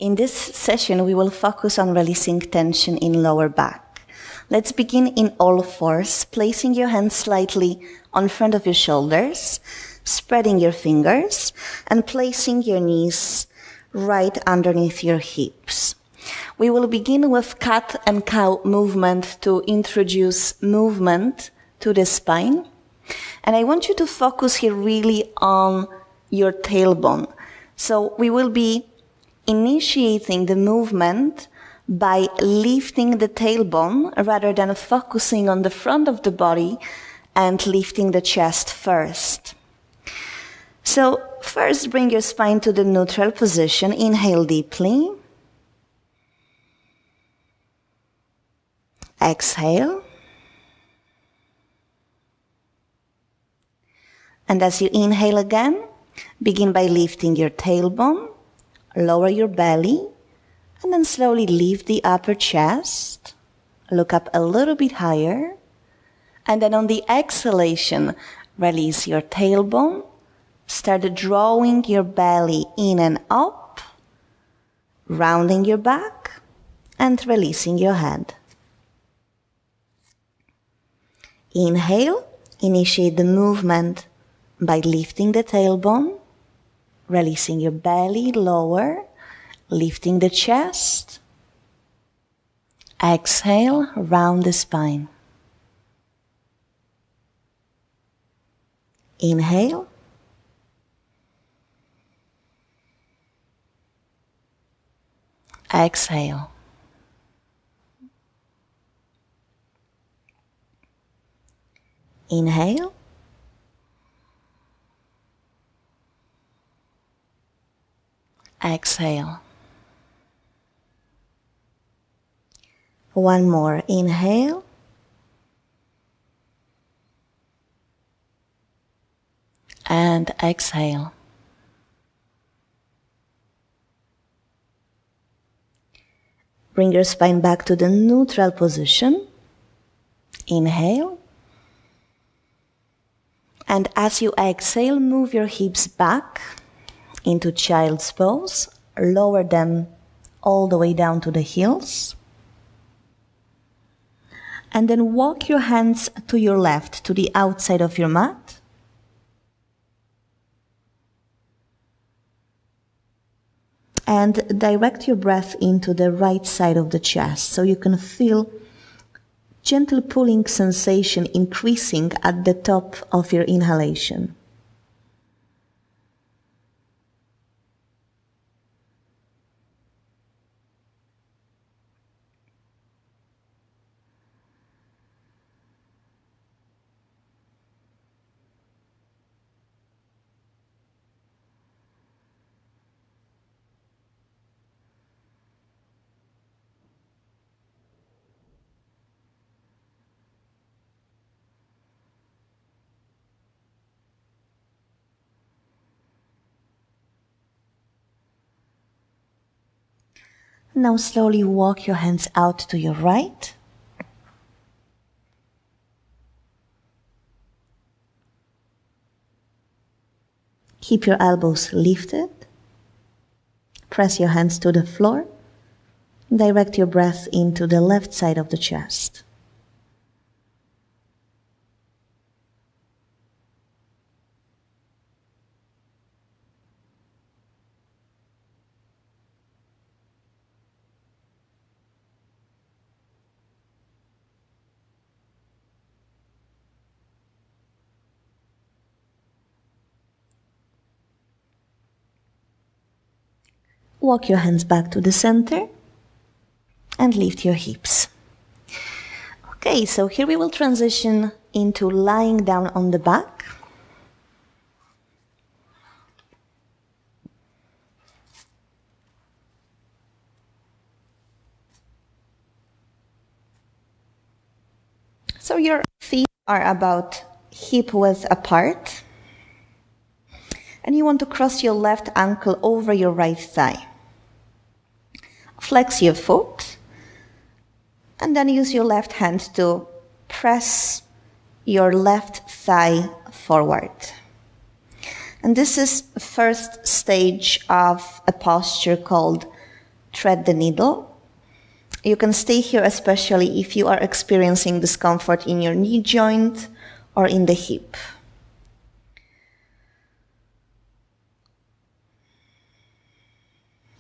In this session, we will focus on releasing tension in lower back. Let's begin in all fours, placing your hands slightly on front of your shoulders, spreading your fingers, and placing your knees right underneath your hips. We will begin with cat and cow movement to introduce movement to the spine. And I want you to focus here really on your tailbone. So we will be initiating the movement by lifting the tailbone rather than focusing on the front of the body and lifting the chest first. So first bring your spine to the neutral position. Inhale deeply. Exhale. And as you inhale again, begin by lifting your tailbone. Lower your belly, and then slowly lift the upper chest. Look up a little bit higher. And then on the exhalation, release your tailbone. Start drawing your belly in and up, rounding your back, and releasing your head. Inhale, initiate the movement by lifting the tailbone. Releasing your belly lower, lifting the chest. Exhale, round the spine. Inhale. Exhale. Inhale. Exhale. One more. Inhale. And exhale. Bring your spine back to the neutral position. Inhale. And as you exhale, move your hips back into child's pose, lower them all the way down to the heels. And then walk your hands to your left, to the outside of your mat. And direct your breath into the right side of the chest, so you can feel gentle pulling sensation increasing at the top of your inhalation. Now slowly walk your hands out to your right. Keep your elbows lifted. Press your hands to the floor. Direct your breath into the left side of the chest. Walk your hands back to the center and lift your hips. Okay, so here we will transition into lying down on the back. So your feet are about hip width apart. And you want to cross your left ankle over your right thigh. Flex your foot, and then use your left hand to press your left thigh forward. And this is the first stage of a posture called thread the needle. You can stay here especially if you are experiencing discomfort in your knee joint or in the hip.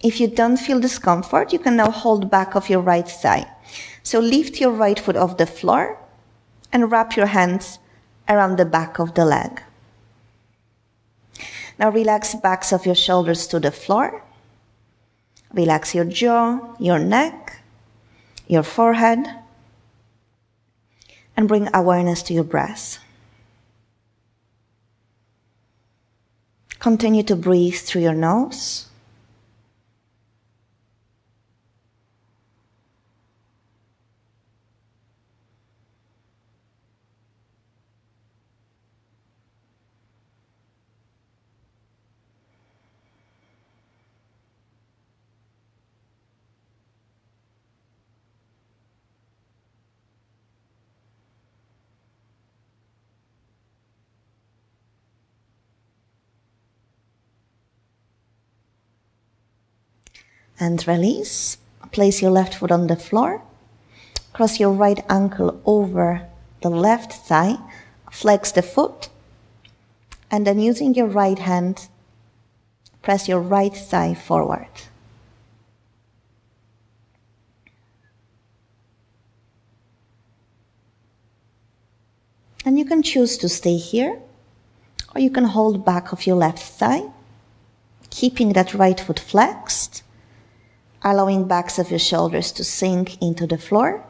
If you don't feel discomfort, you can now hold back of your right thigh. So lift your right foot off the floor and wrap your hands around the back of the leg. Now relax backs of your shoulders to the floor. Relax your jaw, your neck, your forehead, and bring awareness to your breath. Continue to breathe through your nose. And release. Place your left foot on the floor. Cross your right ankle over the left thigh. Flex the foot. And then using your right hand, press your right thigh forward. And you can choose to stay here, or you can hold back of your left thigh, keeping that right foot flexed, allowing backs of your shoulders to sink into the floor.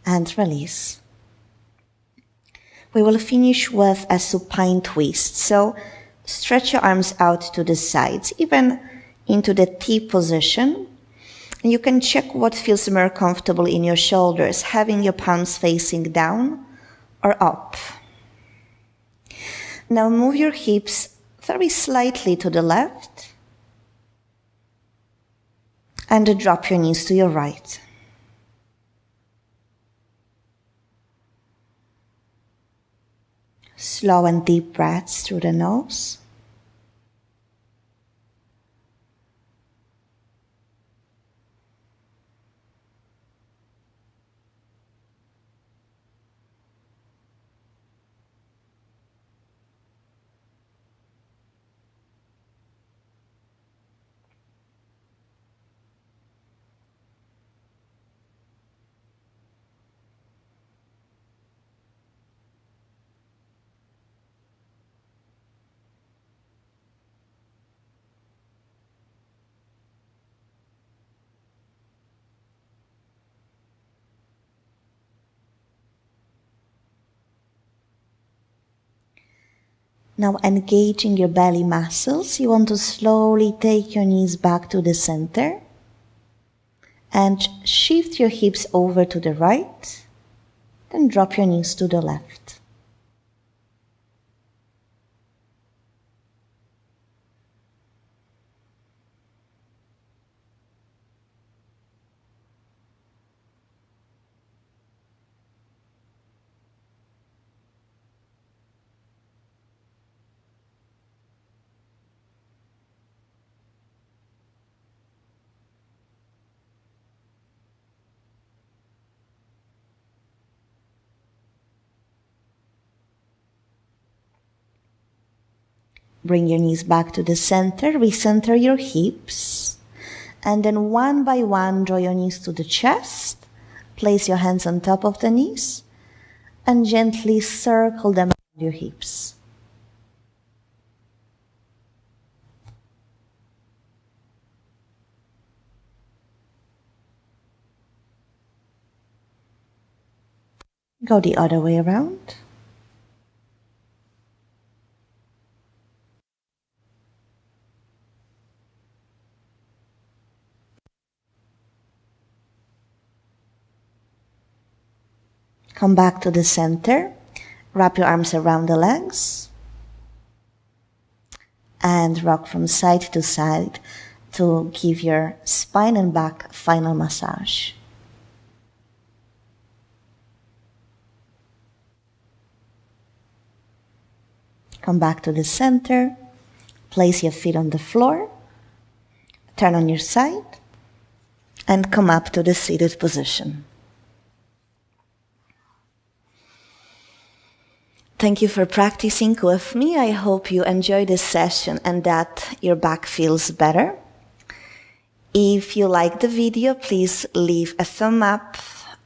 And release. We will finish with a supine twist. So stretch your arms out to the sides, even into the T position. And you can check what feels more comfortable in your shoulders, having your palms facing down or up. Now move your hips very slightly to the left and drop your knees to your right. Slow and deep breaths through the nose. Now engaging your belly muscles, you want to slowly take your knees back to the center and shift your hips over to the right, then drop your knees to the left. Bring your knees back to the center, recenter your hips, and then one by one draw your knees to the chest, place your hands on top of the knees, and gently circle them around your hips. Go the other way around. Come back to the center. Wrap your arms around the legs. And rock from side to side to give your spine and back a final massage. Come back to the center. Place your feet on the floor. Turn on your side. And come up to the seated position. Thank you for practicing with me. I hope you enjoy this session and that your back feels better. If you like the video, please leave a thumb up,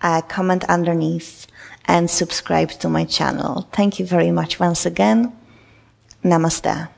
a comment underneath, and subscribe to my channel. Thank you very much once again. Namaste.